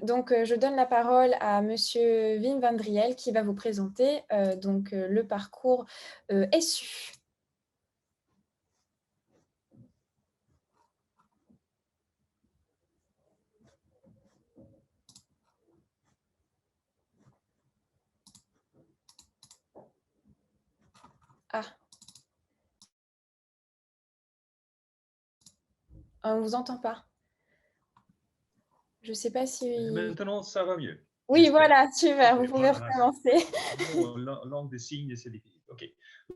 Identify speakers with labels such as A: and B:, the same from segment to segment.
A: Donc, je donne la parole à Monsieur Wim van Driel qui va vous présenter le parcours SU. Ah, on ne vous entend pas. Je ne sais pas si...
B: Maintenant, ça va mieux,
A: Oui,
B: j'espère.
A: voilà, super,
B: OK,
A: vous pouvez
B: voilà, c'est
A: recommencer.
B: bon, langue des signes, c'est difficile. OK.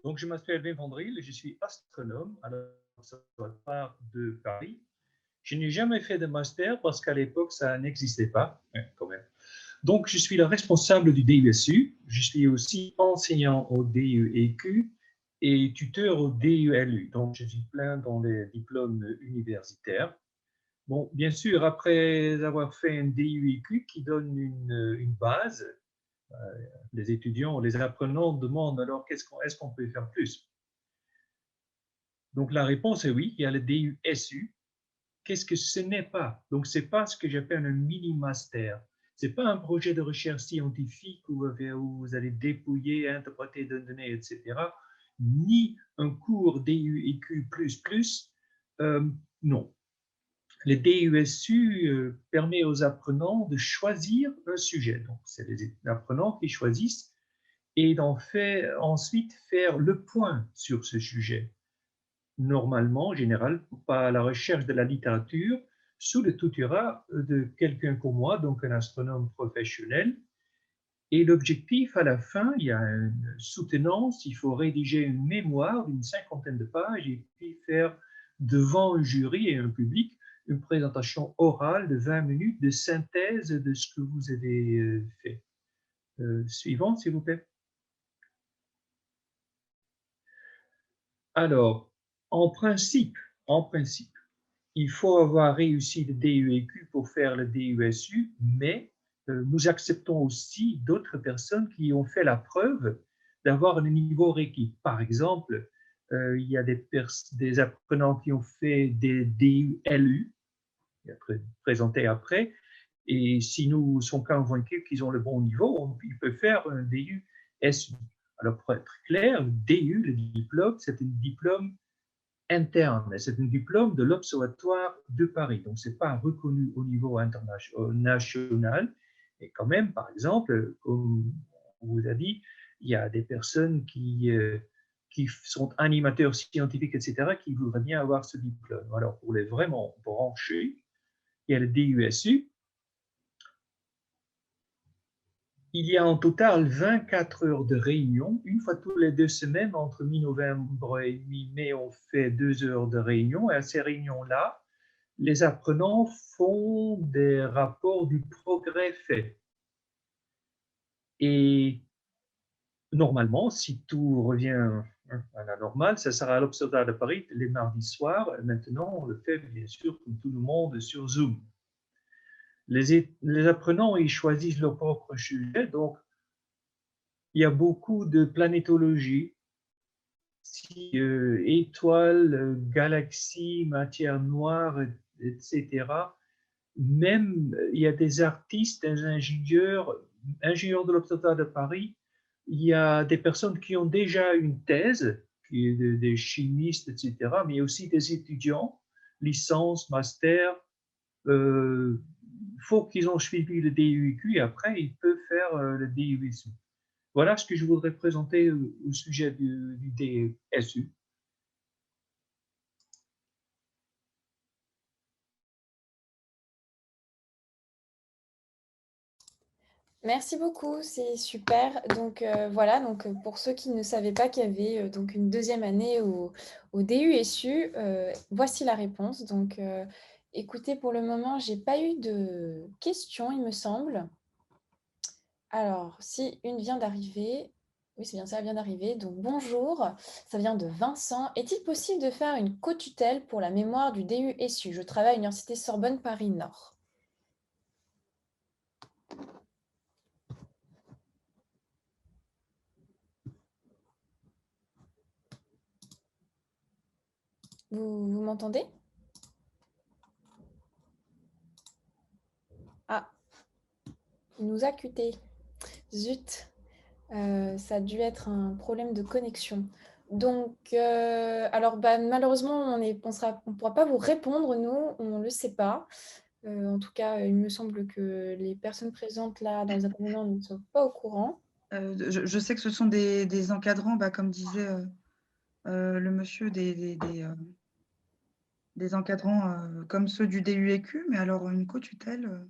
B: Donc, je m'appelle Wim van Driel, je suis astronome à l'Observatoire de Paris. Je n'ai jamais fait de master parce qu'à l'époque, ça n'existait pas, quand même. Donc, je suis le responsable du DUSU. Je suis aussi enseignant au DUEQ et tuteur au DULU. Donc, je suis plein dans les diplômes universitaires. Bon, bien sûr, après avoir fait un DUEQ qui donne une base, euh, les étudiants, les apprenants demandent alors est-ce qu'on peut faire plus? Donc, la réponse est oui, il y a le DUSU. Qu'est-ce que ce n'est pas? Donc, ce n'est pas ce que j'appelle un mini-master. Ce n'est pas un projet de recherche scientifique où vous allez dépouiller, interpréter des données, etc. Ni un cours DUEQ++. Non. Le DUSU permet aux apprenants de choisir un sujet. Donc, c'est les apprenants qui choisissent et ensuite faire le point sur ce sujet. Normalement, en général, par la recherche de la littérature, sous le tutorat de quelqu'un comme moi, donc un astronome professionnel. Et l'objectif, à la fin, il y a une soutenance, il faut rédiger une mémoire d'une cinquantaine de pages et puis faire devant un jury et un public une présentation orale de 20 minutes de synthèse de ce que vous avez fait. Suivant, s'il vous plaît. Alors, en principe, en principe, il faut avoir réussi le DUEQ pour faire le DUSU, mais nous acceptons aussi d'autres personnes qui ont fait la preuve d'avoir le niveau requis. Par exemple, il y a des apprenants qui ont fait des DULU, présentés après, et si nous sommes convaincus qu'ils ont le bon niveau, ils peuvent faire un DUSU. Alors, pour être clair, le DU, le diplôme, c'est un diplôme interne. C'est un diplôme de l'Observatoire de Paris. Donc, ce n'est pas reconnu au niveau national. Et quand même, par exemple, comme on vous a dit, il y a des personnes qui sont animateurs scientifiques, etc., qui voudraient bien avoir ce diplôme. Alors, pour les vraiment branchés, il y a le DUSU. Il y a en total 24 heures de réunion. Une fois toutes les 2 semaines, entre mi-novembre et mi-mai, on fait 2 heures de réunion. Et à ces réunions-là, les apprenants font des rapports du progrès fait. Et normalement, si tout revient à la normale, ça sera à l'Observatoire de Paris les mardis soirs. Maintenant, on le fait bien sûr comme tout le monde sur Zoom. Les apprenants, ils choisissent leur propre sujet. Donc, il y a beaucoup de planétologie, étoiles, galaxies, matière noire, etc. Même, il y a des artistes, des ingénieurs de l'Observatoire de Paris, il y a des personnes qui ont déjà une thèse, des chimistes, etc., mais aussi des étudiants, licence, master. Il faut qu'ils ont suivi le DUIQ et après, ils peuvent faire le DUSU. Voilà ce que je voudrais présenter au sujet du DSU.
A: Merci beaucoup, c'est super. Donc voilà, pour ceux qui ne savaient pas qu'il y avait donc une deuxième année au DUSU, voici la réponse. Donc écoutez, pour le moment, j'ai pas eu de questions, il me semble. Alors, si une vient d'arriver, oui, c'est bien ça, elle vient d'arriver. Donc bonjour, ça vient de Vincent. Est-il possible de faire une co-tutelle pour la mémoire du DUSU? Je travaille à l'Université Sorbonne Paris Nord. Vous m'entendez? Ah. Il nous a quittés. Zut! Ça a dû être un problème de connexion. Donc, alors, bah, malheureusement, on pourra pas vous répondre, nous, on le sait pas. En tout cas, il me semble que les personnes présentes là, dans les intervenants ne sont pas au courant.
C: Je sais que ce sont des encadrants, bah, comme disait, le monsieur, des encadrants, comme ceux du DUEQ, mais alors une co-tutelle,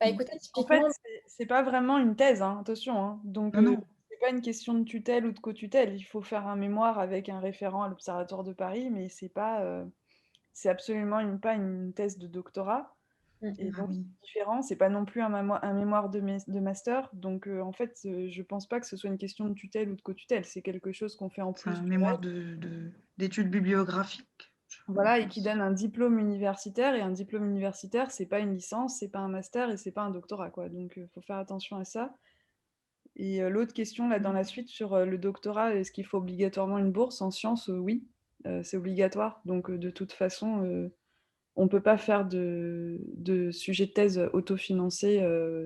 A: Bah,
C: non.
A: écoutez,
D: En fait,
A: typiquement
D: c'est pas vraiment une thèse, hein, attention, hein. Donc,
C: Non, non.
D: c'est pas une question de tutelle ou de co-tutelle. Il faut faire un mémoire avec un référent à l'Observatoire de Paris, mais c'est pas, c'est absolument pas une thèse de doctorat et
C: Ah
D: donc
C: oui,
D: c'est différent. C'est pas non plus un mémoire de master. Donc, en fait, je pense pas que ce soit une question de tutelle ou de co-tutelle. C'est quelque chose qu'on fait en
C: c'est
D: plus
C: un
D: du
C: mémoire
D: reste.
C: d'études bibliographiques, je
D: Voilà, et qui
C: pense.
D: donne un diplôme universitaire et un diplôme universitaire, c'est pas une licence, c'est pas un master et c'est pas un doctorat, quoi. Donc, faut faire attention à ça. Et l'autre question là dans la suite sur le doctorat, est-ce qu'il faut obligatoirement une bourse en sciences? Oui, c'est obligatoire. Donc de toute façon, on ne peut pas faire de sujet de thèse autofinancé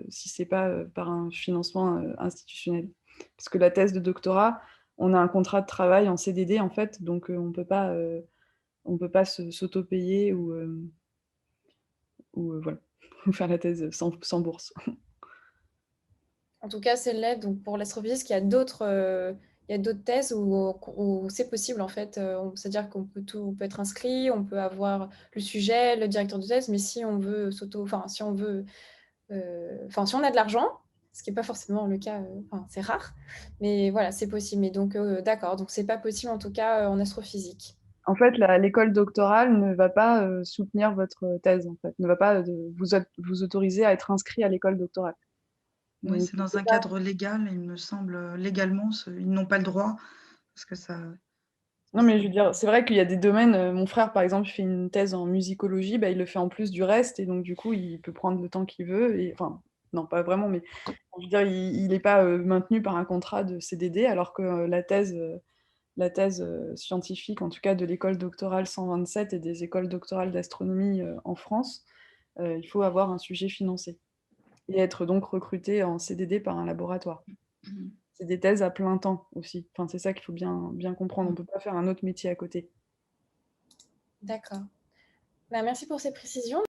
D: si c'est pas par un financement institutionnel. Parce que la thèse de doctorat, on a un contrat de travail en CDD en fait, donc on peut pas s'auto-payer ou voilà, ou faire la thèse sans bourse.
A: En tout cas, celle-là, donc pour l'astrophysique, il y a d'autres thèses où c'est possible en fait. C'est-à-dire on peut être inscrit, on peut avoir le sujet, le directeur de thèse, mais si on veut enfin si on veut, enfin si on a de l'argent, ce qui n'est pas forcément le cas, enfin c'est rare, mais voilà, c'est possible. Mais donc d'accord, donc c'est pas possible en tout cas en astrophysique.
D: En fait, l'école doctorale ne va pas soutenir votre thèse, en fait, ne va pas vous autoriser à être inscrit à l'école doctorale.
C: Oui,
D: Donc,
C: c'est dans un cadre légal, il me semble, légalement, ils n'ont pas le droit, parce que ça...
D: non, mais je veux dire, c'est vrai qu'il y a des domaines. Mon frère, par exemple, fait une thèse en musicologie, bah, il le fait en plus du reste, et donc du coup, il peut prendre le temps qu'il veut. Et, enfin, non, pas vraiment, mais je veux dire, il n'est pas maintenu par un contrat de CDD, alors que la thèse scientifique, en tout cas de l'école doctorale 127 et des écoles doctorales d'astronomie en France, il faut avoir un sujet financé et être donc recruté en CDD par un laboratoire. C'est des thèses à plein temps aussi. Enfin, c'est ça qu'il faut bien comprendre. On ne peut pas faire un autre métier à côté.
A: D'accord. Bah, merci pour ces précisions.